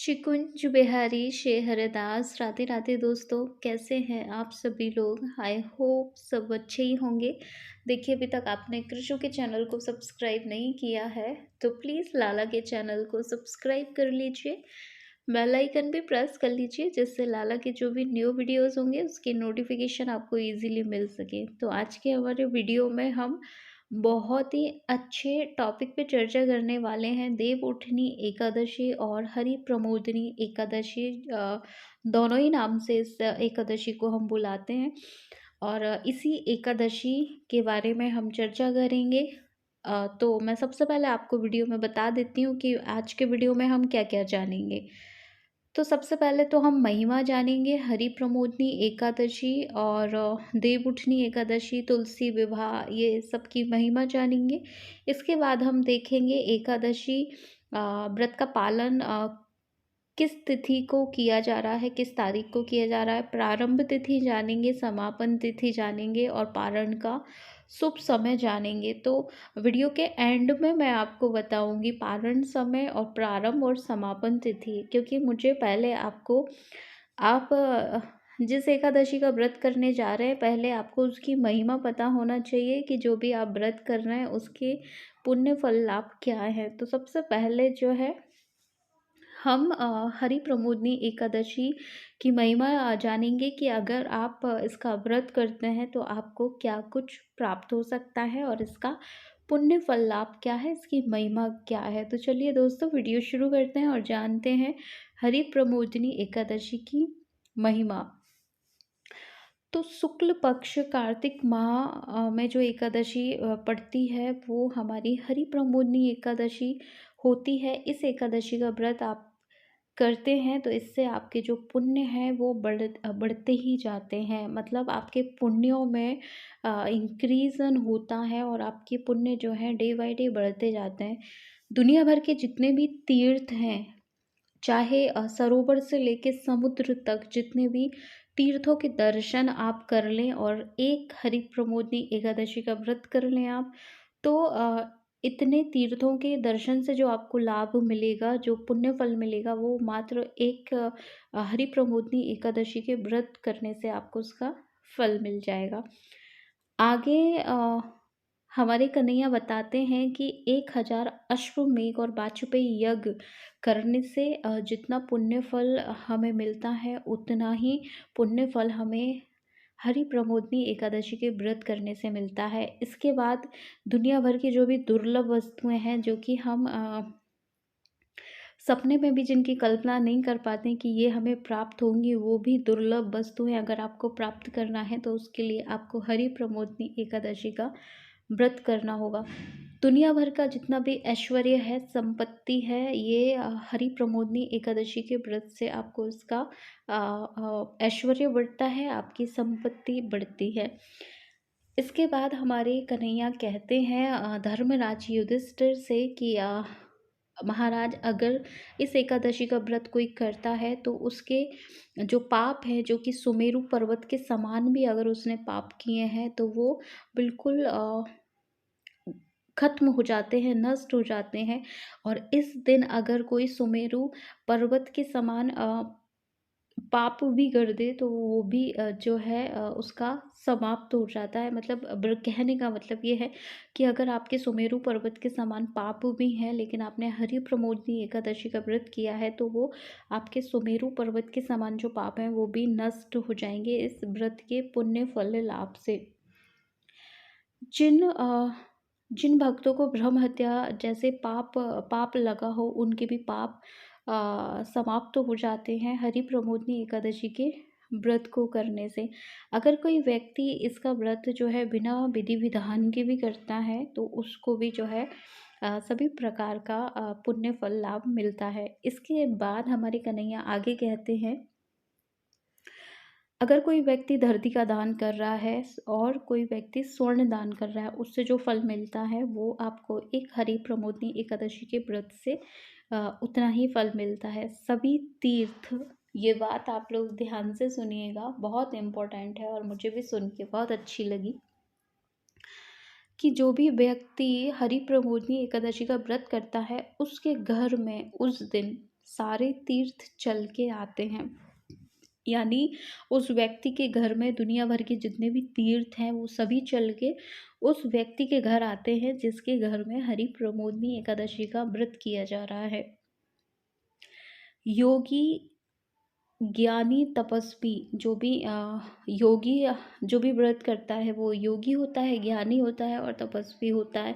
शिकुंज बिहारी शेहरदास राधे राधे दोस्तों, कैसे हैं आप सभी लोग। आई होप सब अच्छे ही होंगे। देखिए, अभी तक आपने कृषु के चैनल को सब्सक्राइब नहीं किया है तो प्लीज़ लाला के चैनल को सब्सक्राइब कर लीजिए। बेल आइकन भी प्रेस कर लीजिए जिससे लाला के जो भी न्यू वीडियोस होंगे उसकी नोटिफिकेशन आपको इजीली मिल सके। तो आज के हमारे वीडियो में हम बहुत ही अच्छे टॉपिक पे चर्चा करने वाले हैं। देव उठनी एकादशी और हरि प्रमोदनी एकादशी, दोनों ही नाम से इस एकादशी को हम बुलाते हैं। और इसी एकादशी के बारे में हम चर्चा करेंगे। तो मैं सबसे पहले आपको वीडियो में बता देती हूँ कि आज के वीडियो में हम क्या क्या जानेंगे। तो सबसे पहले तो हम महिमा जानेंगे, हरि प्रमोदनी एकादशी और देव उठनी एकादशी, तुलसी विवाह, ये सब की महिमा जानेंगे। इसके बाद हम देखेंगे एकादशी व्रत का पालन किस तिथि को किया जा रहा है, किस तारीख को किया जा रहा है। प्रारंभ तिथि जानेंगे, समापन तिथि जानेंगे और पारण का शुभ समय जानेंगे। तो वीडियो के एंड में मैं आपको बताऊंगी पारण समय और प्रारंभ और समापन तिथि, क्योंकि मुझे पहले आपको आप जिस एकादशी का व्रत करने जा रहे हैं पहले आपको उसकी महिमा पता होना चाहिए कि जो भी आप व्रत कर रहे हैं उसके पुण्य फल लाभ क्या है। तो सबसे पहले जो है हम हरि प्रमोदनी एकादशी की महिमा जानेंगे कि अगर आप इसका व्रत करते हैं तो आपको क्या कुछ प्राप्त हो सकता है और इसका पुण्य फल लाभ क्या है, इसकी महिमा क्या है। तो चलिए दोस्तों, वीडियो शुरू करते हैं और जानते हैं हरि प्रमोदनी एकादशी की महिमा। तो शुक्ल पक्ष कार्तिक माह में जो एकादशी पड़ती है वो हमारी हरि प्रमोदनी एकादशी होती है। इस एकादशी का व्रत आप करते हैं तो इससे आपके जो पुण्य हैं वो बढ़ते ही जाते हैं। मतलब आपके पुण्यों में इंक्रीजन होता है और आपके पुण्य जो हैं डे बाय डे बढ़ते जाते हैं। दुनिया भर के जितने भी तीर्थ हैं, चाहे सरोवर से लेके समुद्र तक, जितने भी तीर्थों के दर्शन आप कर लें और एक हरि प्रमोदनी एकादशी का व्रत कर लें आप, तो इतने तीर्थों के दर्शन से जो आपको लाभ मिलेगा, जो पुण्य फल मिलेगा, वो मात्र एक हरि प्रमोदनी एकादशी के व्रत करने से आपको उसका फल मिल जाएगा। आगे हमारे कन्हैया बताते हैं कि 1000 अश्वमेघ और वाजपेयी यज्ञ करने से जितना पुण्य फल हमें मिलता है उतना ही पुण्य फल हमें हरि प्रमोदनी एकादशी के व्रत करने से मिलता है। इसके बाद दुनिया भर की जो भी दुर्लभ वस्तुएं हैं जो कि हम सपने में भी जिनकी कल्पना नहीं कर पाते कि ये हमें प्राप्त होंगी, वो भी दुर्लभ वस्तुएं अगर आपको प्राप्त करना है तो उसके लिए आपको हरि प्रमोदनी एकादशी का व्रत करना होगा। दुनिया भर का जितना भी ऐश्वर्य है, संपत्ति है, ये हरि प्रमोदनी एकादशी के व्रत से आपको इसका ऐश्वर्य बढ़ता है, आपकी संपत्ति बढ़ती है। इसके बाद हमारे कन्हैया कहते हैं धर्मराज युधिष्ठिर से कि महाराज, अगर इस एकादशी का व्रत कोई करता है तो उसके जो पाप है, जो कि सुमेरु पर्वत के समान भी अगर उसने पाप किए हैं तो वो बिल्कुल खत्म हो जाते हैं, नष्ट हो जाते हैं। और इस दिन अगर कोई सुमेरु पर्वत के समान पाप भी कर दे तो वो भी जो है उसका समाप्त हो जाता है। मतलब कहने का मतलब ये है कि अगर आपके सुमेरु पर्वत के समान पाप भी हैं लेकिन आपने हरि प्रमोदनी एकादशी का व्रत किया है तो वो आपके सुमेरु पर्वत के समान जो पाप हैं वो भी नष्ट हो जाएंगे इस व्रत के पुण्य फल लाभ से। जिन भक्तों को ब्रह्म हत्या जैसे पाप लगा हो उनके भी पाप समाप्त हो जाते हैं हरि प्रमोदनी एकादशी के व्रत को करने से। अगर कोई व्यक्ति इसका व्रत जो है बिना विधि विधान के भी करता है तो उसको भी जो है सभी प्रकार का पुण्य फल लाभ मिलता है। इसके बाद हमारे कन्हैया आगे कहते हैं, अगर कोई व्यक्ति धरती का दान कर रहा है और कोई व्यक्ति स्वर्ण दान कर रहा है, उससे जो फल मिलता है वो आपको एक हरि प्रमोदनी एकादशी के व्रत से उतना ही फल मिलता है। सभी तीर्थ, ये बात आप लोग ध्यान से सुनिएगा, बहुत इम्पोर्टेंट है और मुझे भी सुन के बहुत अच्छी लगी कि जो भी व्यक्ति हरि प्रमोदनी एकादशी का व्रत करता है उसके घर में उस दिन सारे तीर्थ चल के आते हैं। यानी उस व्यक्ति के घर में दुनिया भर के जितने भी तीर्थ हैं वो सभी चल के उस व्यक्ति के घर आते हैं जिसके घर में हरि प्रमोदनी एकादशी का व्रत किया जा रहा है। योगी, ज्ञानी, तपस्वी, जो भी योगी जो भी व्रत करता है वो योगी होता है, ज्ञानी होता है और तपस्वी होता है।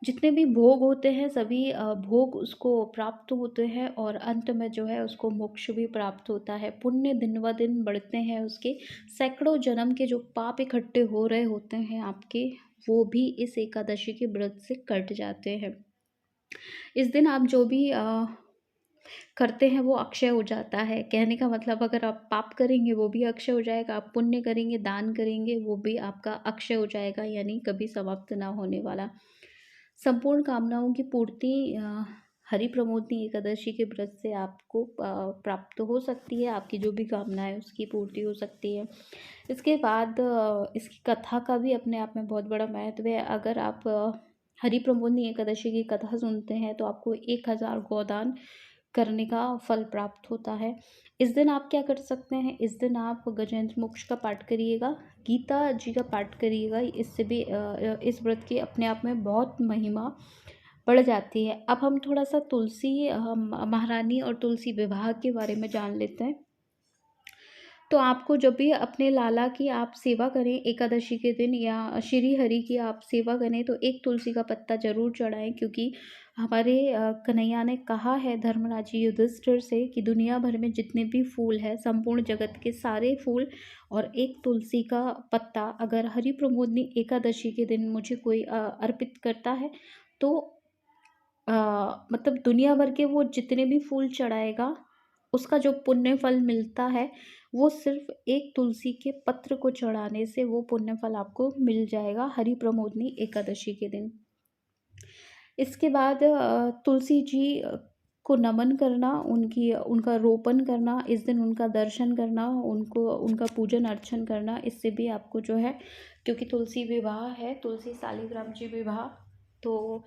जितने भी भोग होते हैं सभी भोग उसको प्राप्त होते हैं और अंत में जो है उसको मोक्ष भी प्राप्त होता है। पुण्य दिन ब दिन बढ़ते हैं उसके। सैकड़ों जन्म के जो पाप इकट्ठे हो रहे होते हैं आपके, वो भी इस एकादशी के व्रत से कट जाते हैं। इस दिन आप जो भी करते हैं वो अक्षय हो जाता है। कहने का मतलब अगर आप पाप करेंगे वो भी अक्षय हो जाएगा, आप पुण्य करेंगे, दान करेंगे वो भी आपका अक्षय हो जाएगा, यानी कभी समाप्त ना होने वाला। संपूर्ण कामनाओं की पूर्ति हरि प्रमोदनी एकादशी के व्रत से आपको प्राप्त हो सकती है। आपकी जो भी कामना है उसकी पूर्ति हो सकती है। इसके बाद इसकी कथा का भी अपने आप में बहुत बड़ा महत्व है। अगर आप हरि प्रमोदनी एकादशी की कथा सुनते हैं तो आपको 1000 गोदान करने का फल प्राप्त होता है। इस दिन आप क्या कर सकते हैं, इस दिन आप गजेंद्र मोक्ष का पाठ करिएगा, गीता जी का पाठ करिएगा। इससे भी इस व्रत की अपने आप में बहुत महिमा बढ़ जाती है। अब हम थोड़ा सा तुलसी महारानी और तुलसी विवाह के बारे में जान लेते हैं। तो आपको जब भी अपने लाला की आप सेवा करें एकादशी के दिन या श्री हरि की आप सेवा करें तो एक तुलसी का पत्ता जरूर चढ़ाएं, क्योंकि हमारे कन्हैया ने कहा है धर्मराज युधिष्ठिर से कि दुनिया भर में जितने भी फूल हैं, संपूर्ण जगत के सारे फूल और एक तुलसी का पत्ता अगर हरि प्रमोदनी एकादशी के दिन मुझे कोई अर्पित करता है तो मतलब दुनिया भर के वो जितने भी फूल चढ़ाएगा उसका जो पुण्य फल मिलता है वो सिर्फ एक तुलसी के पत्र को चढ़ाने से वो पुण्य फल आपको मिल जाएगा हरि प्रमोदनी एकादशी के दिन। इसके बाद तुलसी जी को नमन करना, उनका रोपण करना, इस दिन उनका दर्शन करना, उनका पूजन अर्चन करना, इससे भी आपको जो है, क्योंकि तुलसी विवाह है, तुलसी शालिग्राम जी विवाह, तो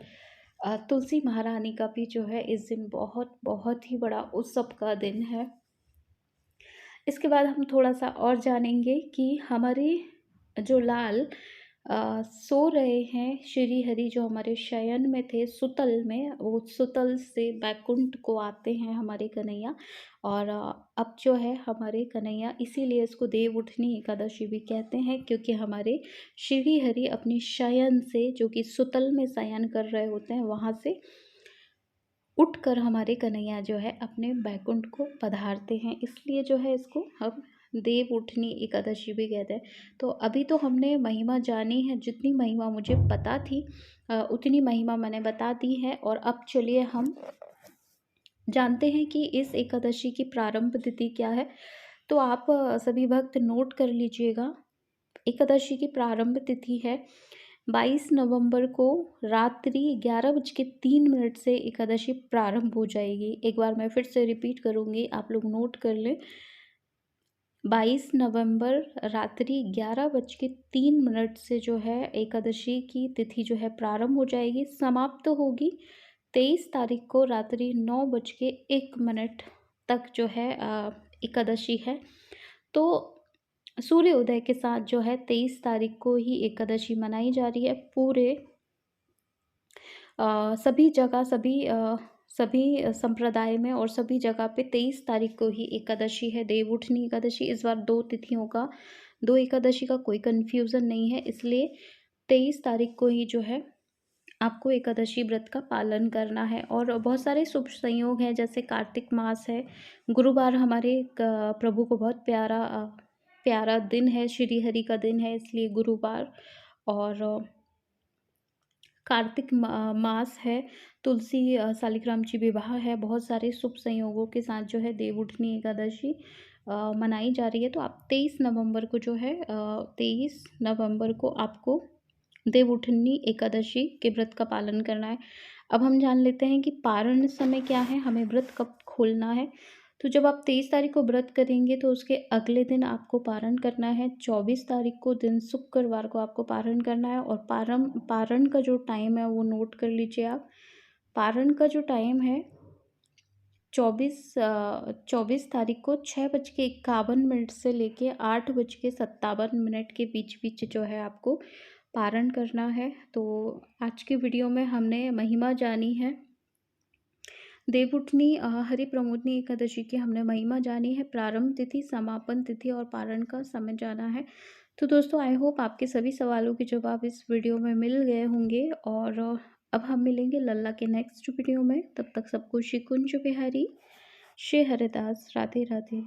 तुलसी महारानी का भी जो है इस दिन बहुत बहुत ही बड़ा उत्सव का दिन है। इसके बाद हम थोड़ा सा और जानेंगे कि हमारे जो लाल सो रहे हैं, श्री हरि जो हमारे शयन में थे सुतल में, वो सुतल से बैकुंठ को आते हैं हमारे कन्हैया। और अब जो है हमारे कन्हैया, इसीलिए इसको देव उठनी एकादशी भी कहते हैं, क्योंकि हमारे श्री हरि अपनी शयन से, जो कि सुतल में शयन कर रहे होते हैं, वहाँ से उठकर हमारे कन्हैया जो है अपने बैकुंठ को पधारते हैं, इसलिए जो है इसको हम देव उठनी एकादशी भी कहते हैं। तो अभी तो हमने महिमा जानी है, जितनी महिमा मुझे पता थी उतनी महिमा मैंने बता दी है। और अब चलिए हम जानते हैं कि इस एकादशी की प्रारंभ तिथि क्या है। तो आप सभी भक्त नोट कर लीजिएगा। एकादशी की प्रारंभ तिथि है 22 नवंबर को रात्रि 11:03 से एकादशी प्रारंभ हो जाएगी। एक बार मैं फिर से रिपीट करूँगी, आप लोग नोट कर लें। 22 नवंबर रात्रि 11:03 से जो है एकादशी की तिथि जो है प्रारंभ हो जाएगी, समाप्त होगी 23 तारीख को रात्रि 9:01 तक जो है एकादशी है। तो सूर्योदय के साथ जो है 23 तारीख को ही एकादशी मनाई जा रही है। पूरे सभी जगह सभी संप्रदाय में और सभी जगह पे 23 तारीख को ही एकादशी है, देव उठनी एकादशी। इस बार दो एकादशी का कोई कन्फ्यूज़न नहीं है, इसलिए 23 तारीख को ही जो है आपको एकादशी व्रत का पालन करना है। और बहुत सारे शुभ संयोग हैं, जैसे कार्तिक मास है, गुरुवार हमारे प्रभु को बहुत प्यारा दिन है, श्री हरि का दिन है, इसलिए गुरुवार। और कार्तिक मास है, तुलसी शालिग्राम जी विवाह है, बहुत सारे शुभ संयोगों के साथ जो है देव उठनी एकादशी मनाई जा रही है। तो आप 23 नवंबर को जो है 23 नवंबर को आपको देव उठनी एकादशी के व्रत का पालन करना है। अब हम जान लेते हैं कि पारण समय क्या है, हमें व्रत कब खोलना है। तो जब आप 23 तारीख को व्रत करेंगे तो उसके अगले दिन आपको पारण करना है। 24 तारीख को दिन शुक्रवार को आपको पारण करना है। और पारण का जो टाइम है वो नोट कर लीजिए आप। पारण का जो टाइम है 24 तारीख को 6:51 से लेके 8:57 के बीच-बीच जो है आपको पारण करना है। तो आज की वीडियो में हमने महिमा जानी है। देवउठनी हरि प्रमोदनी एकादशी की हमने महिमा जानी है, प्रारंभ तिथि, समापन तिथि और पारण का समय जाना है। तो दोस्तों आई होप आपके सभी सवालों के जवाब इस वीडियो में मिल गए होंगे और अब हम मिलेंगे लल्ला के नेक्स्ट वीडियो में। तब तक सबको श्री कुंज बिहारी श्री हरिदास राधे राधे।